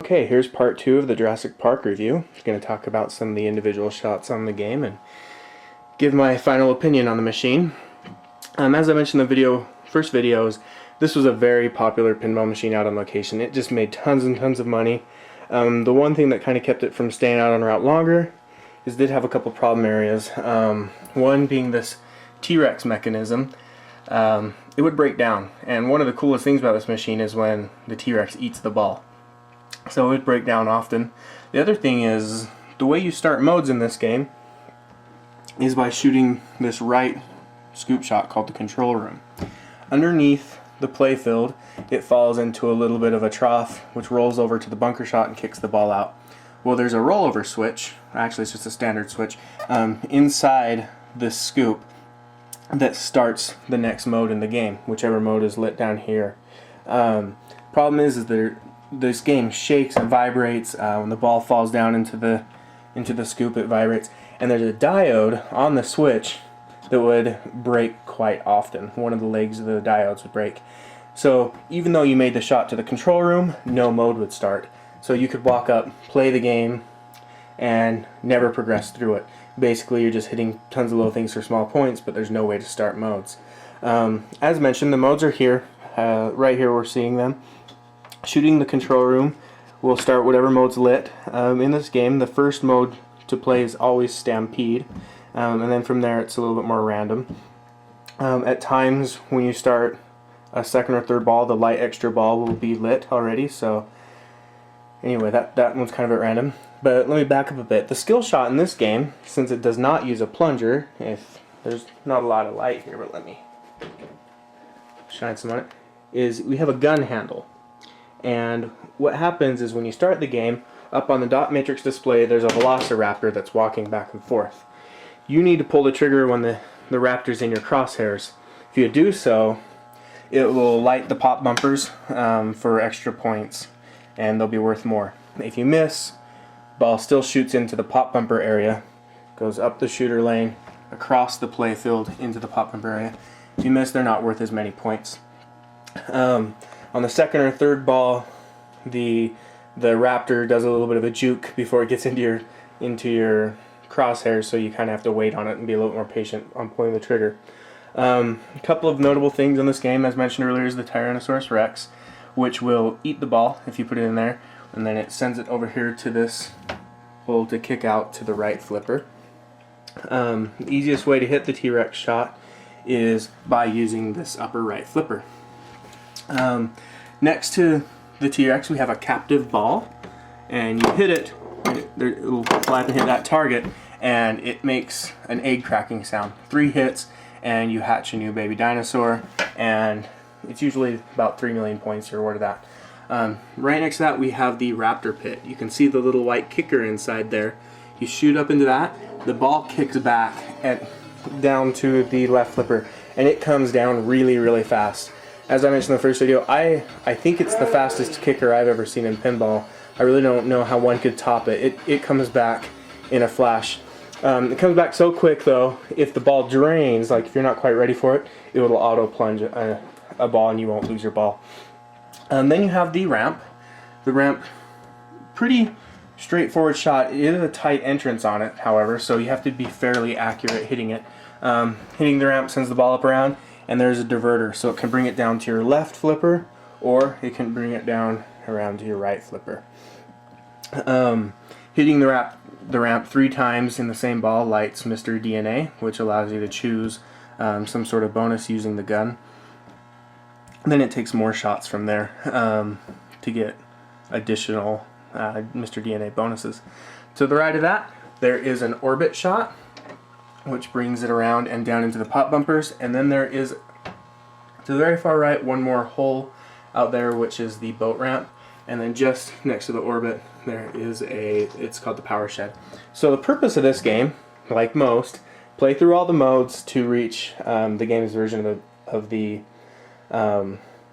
Okay, here's part 2 of the Jurassic Park review. I'm going to talk about some of the individual shots on the game and give my final opinion on the machine. As I mentioned in the first videos, this was a very popular pinball machine out on location. It just made tons and tons of money. The one thing that kind of kept it from staying out on route longer is it did have a couple problem areas. One being this T-Rex mechanism. It would break down, and one of the coolest things about this machine is when the T-Rex eats the ball. So it would break down often. The other thing is, the way you start modes in this game is by shooting this right scoop shot called the control room. Underneath the play field, it falls into a little bit of a trough, which rolls over to the bunker shot and kicks the ball out. Well, there's a rollover switch, actually it's just a standard switch, inside this scoop that starts the next mode in the game, whichever mode is lit down here. Problem is this game shakes and vibrates when the ball falls down into the scoop. It vibrates, and there's a diode on the switch that would break quite often. One of the legs of the diodes would break. So even though you made the shot to the control room, no mode would start. So you could walk up, play the game, and never progress through it. Basically, you're just hitting tons of little things for small points, but there's no way to start modes. As mentioned, the modes are here. Right here we're seeing them. Shooting the control room will start whatever mode's lit. In this game, the first mode to play is always Stampede, and then from there it's a little bit more random. At times when you start a second or third ball, the light extra ball will be lit already, so anyway, that one's kind of at random. But let me back up a bit. The skill shot in this game, since it does not use a plunger, if there's not a lot of light here, but let me shine some on it, is we have a gun handle. And what happens is when you start the game, up on the dot matrix display there's a velociraptor that's walking back and forth. You need to pull the trigger when the raptor's in your crosshairs. If you do so, it will light the pop bumpers for extra points, and they'll be worth more. If you miss, ball still shoots into the pop bumper area, goes up the shooter lane, across the play field into the pop bumper area. If you miss, they're not worth as many points. On the second or third ball, the raptor does a little bit of a juke before it gets into your crosshairs, so you kind of have to wait on it and be a little more patient on pulling the trigger. A couple of notable things in this game, as mentioned earlier, is the Tyrannosaurus Rex, which will eat the ball if you put it in there, and then it sends it over here to this hole to kick out to the right flipper. The easiest way to hit the T-Rex shot is by using this upper right flipper. Next to the T-Rex we have a captive ball, and you hit it, it will fly up and hit that target, and it makes an egg cracking sound. 3 hits and you hatch a new baby dinosaur, and it's usually about 3 million points you're awarded that. Right next to that we have the raptor pit. You can see the little white kicker inside there. You shoot up into that, the ball kicks back down to the left flipper, and it comes down really, really fast. As I mentioned in the first video, I think it's the fastest kicker I've ever seen in pinball. I really don't know how one could top it. It comes back in a flash. It comes back so quick though, if the ball drains, like if you're not quite ready for it, it will auto plunge a ball and you won't lose your ball. Then you have the ramp. The ramp, pretty straightforward shot. It is a tight entrance on it, however, so you have to be fairly accurate hitting it. Hitting the ramp sends the ball up around, and there's a diverter, so it can bring it down to your left flipper, or it can bring it down around to your right flipper. Hitting the ramp 3 times in the same ball lights Mr. DNA, which allows you to choose some sort of bonus using the gun. Then it takes more shots from there to get additional Mr. DNA bonuses. To the right of that, there is an orbit shot, which brings it around and down into the pop bumpers, and then there is, to the very far right, one more hole out there, which is the boat ramp, and then just next to the orbit there is it's called the power shed. So the purpose of this game, like most, play through all the modes to reach the game's version of the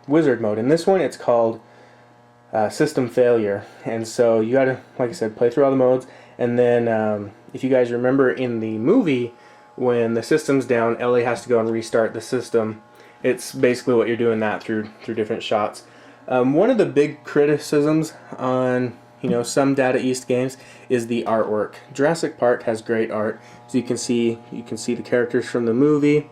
wizard mode. In this one it's called system failure, and so you gotta, like I said, play through all the modes, and then if you guys remember in the movie, when the system's down, Ellie has to go and restart the system. It's basically what you're doing that through different shots. One of the big criticisms on some Data East games is the artwork. Jurassic Park has great art. As you can see the characters from the movie.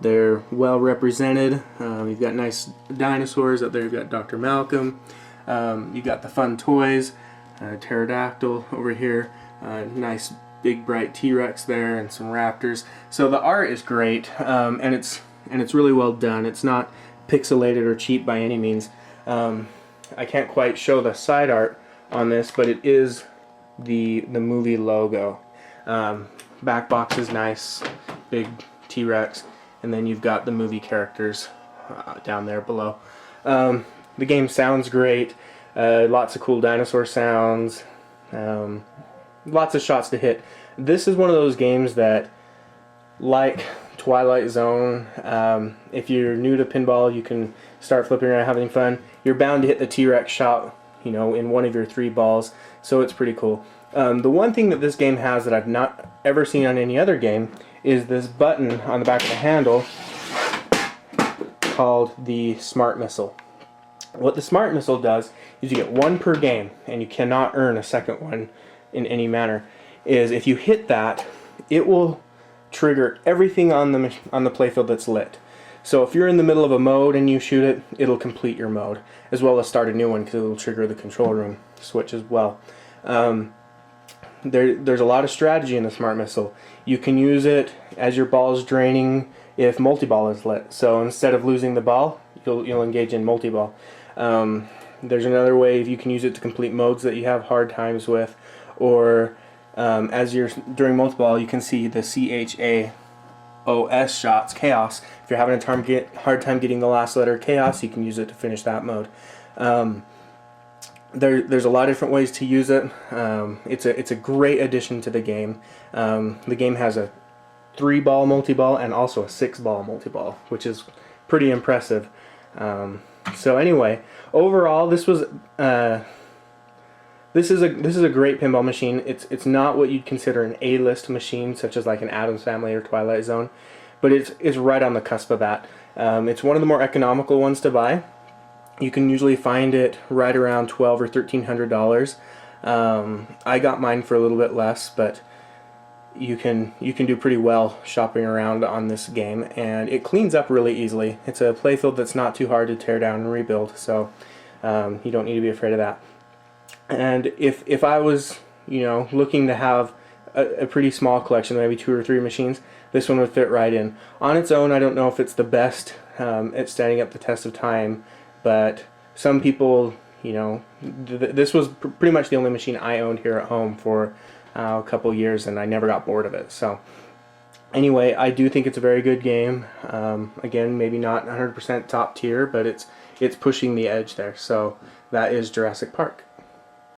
They're well represented. You've got nice dinosaurs up there. You've got Dr. Malcolm. You've got the fun toys. Pterodactyl over here. Nice big bright T-Rex there, and some raptors. So the art is great, and it's really well done. It's not pixelated or cheap by any means. I can't quite show the side art on this, but it is the movie logo. Back box is nice, big T-Rex, and then you've got the movie characters down there below. The game sounds great. Lots of cool dinosaur sounds. Lots of shots to hit. This is one of those games that, like Twilight Zone, if you're new to pinball, you can start flipping around having fun. You're bound to hit the T-Rex shot, in one of your 3 balls, so it's pretty cool. The one thing that this game has that I've not ever seen on any other game is this button on the back of the handle called the Smart Missile. What the Smart Missile does is you get 1 per game, and you cannot earn a second one in any manner. Is if you hit that, it will trigger everything on the playfield that's lit. So if you're in the middle of a mode and you shoot it, it'll complete your mode, as well as start a new one because it'll trigger the control room switch as well. There's a lot of strategy in the Smart Missile. You can use it as your ball's draining if multi-ball is lit. So instead of losing the ball, you'll engage in multi-ball. There's another way you can use it to complete modes that you have hard times with, or as you're during multi-ball, you can see the CHAOS shots, chaos. If you're having a hard time getting the last letter chaos, you can use it to finish that mode. There's a lot of different ways to use it. It's a great addition to the game. The game has a 3-ball multi-ball and also a 6-ball multi-ball, which is pretty impressive. So anyway, overall, this is a great pinball machine. It's not what you'd consider an A-list machine, such as like an Addams Family or Twilight Zone, but it's right on the cusp of that. It's one of the more economical ones to buy. You can usually find it right around $1,200 or $1,300. I got mine for a little bit less, but you can do pretty well shopping around on this game, and it cleans up really easily. It's a playfield that's not too hard to tear down and rebuild, so you don't need to be afraid of that. And if I was looking to have a pretty small collection, maybe 2 or 3 machines, this one would fit right in. On its own, I don't know if it's the best at standing up the test of time, but some people, this was pretty much the only machine I owned here at home for a couple years, and I never got bored of it. So anyway, I do think it's a very good game. Again, maybe not 100% top tier, but it's pushing the edge there. So that is Jurassic Park.